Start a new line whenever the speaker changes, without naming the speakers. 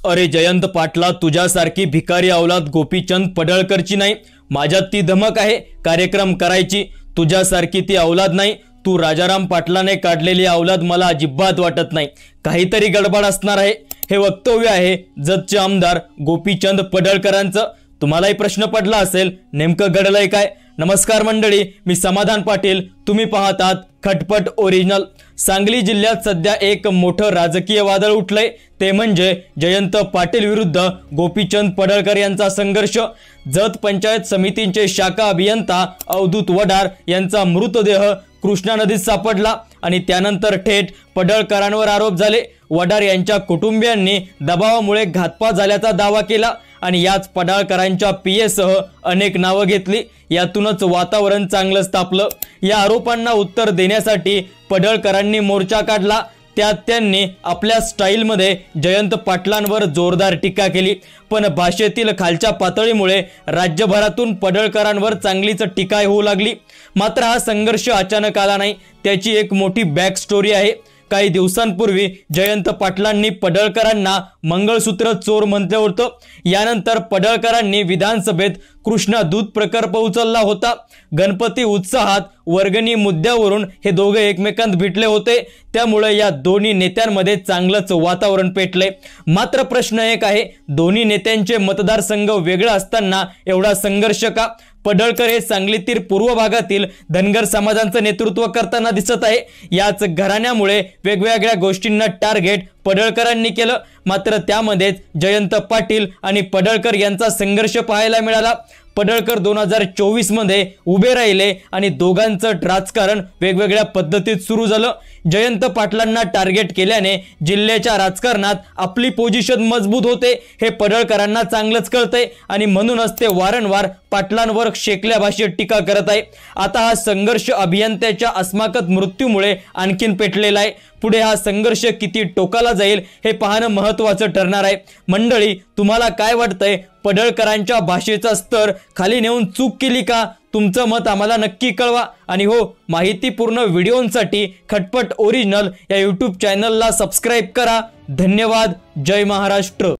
अरे जयंत पाटला, तुझ्यासारखी भिकारी अवलाद गोपीचंद पडळकरची नाही, माझ्यात ती धमक आहे कार्यक्रम करायची। तुझ्यासारखी ती अवलाद नाही, तू राजाराम पाटलाने काढलेली अवलाद मला अजिबात वाटत नाही। काहीतरी गडबड असणार आहे। हे वक्तव्य आहे जतचे आमदार गोपीचंद पडळकरांचं। तुम्हालाही प्रश्न पडला असेल नेमकं घडलंय काय। नमस्कार मंडळी, मी समाधान पाटील, तुम्ही पाहतात खटपट ओरिजिनल। सांगली जिल्ह्यात सध्या एक मोठं राजकीय वादळ उठलंय, ते म्हणजे जयंत पाटील विरुद्ध गोपीचंद पडळकर यांचा संघर्ष। जत पंचायत समितीचे शाखा अभियंता अवधूत वडार यांचा मृतदेह कृष्णा नदीत सापडला आणि त्यानंतर थेट पडळकरांवर आरोप झाले। वडार यांच्या कुटुंबियांनी दबावामुळे घातपात झाल्याचा दावा केला आणि याच पडळकरांच्या पीएसह अनेक नावं घेतली। यातूनच वातावरण चांगलंच तापलं। या आरोपांना उत्तर देण्यासाठी पडळकरांनी मोर्चा काढला। त्यात त्यांनी आपल्या स्टाईलमध्ये जयंत पाटलांवर जोरदार टीका केली, पण भाषेतील खालच्या पातळीमुळे राज्यभरातून पडळकरांवर चांगलीच टीका होऊ लागली। मात्र हा संघर्ष अचानक आला नाही, त्याची एक मोठी बॅक स्टोरी आहे। काही दिवसांपूर्वी जयंत पाटलांनी पडळकरांना मंगळसूत्र चोर म्हटलं होतं। यानंतर पडळकरांनी विधानसभेत कृष्णा दूध प्रकल्प उचलला होता। गणपती उत्साहात वर्गणी मुद्द्यावरून हे दोघे एकमेकांत भिडले होते, त्यामुळे या दोन्ही नेत्यांमध्ये चांगलंच वातावरण पेटले। मात्र प्रश्न एक आहे, दोन्ही नेत्यांचे मतदारसंघ वेगळे असताना एवढा संघर्ष का। पडळकर हे सांगलीतील पूर्व भागातील धनगर समाजांचं नेतृत्व करताना दिसत आहे। याच घराण्यामुळे वेगवेगळ्या गोष्टींना टार्गेट पडळकरांनी केलं। मात्र त्यामध्येच जयंत पाटील आणि पडळकर यांचा संघर्ष पाहायला मिळाला। पडळकर 2024 मध्ये उभे राहिले आणि दोघांचं राजकारण वेगवेगळ्या पद्धतीत सुरू झालं। जयंत पाटलांना टार्गेट केल्याने जिल्ह्याच्या राजकारणात आपली पोझिशन मजबूत होते, हे पडळकरांना चांगलंच कळतंय आणि म्हणूनच ते वारंवार पाटलांवर शेकल्या भाषेत टीका करत आहे। आता हा संघर्ष अभियंत्याच्या अस्माकत मृत्यूमुळे आणखीन पेटलेला आहे। पुढे हा संघर्ष किती टोकाला जाईल हे पाहणं महत्त्वाचं ठरणार आहे। मंडळी, तुम्हाला काय वाटतंय, पडळकरांच्या भाषेचा स्तर खाली नेऊन चूक केली का? तुमचं मत आम्हाला नक्की कळवा। आणि हो, माहितीपूर्ण व्हिडिओंसाठी खटपट ओरिजिनल या यूट्यूब चॅनलला सबस्क्राइब करा। धन्यवाद। जय महाराष्ट्र।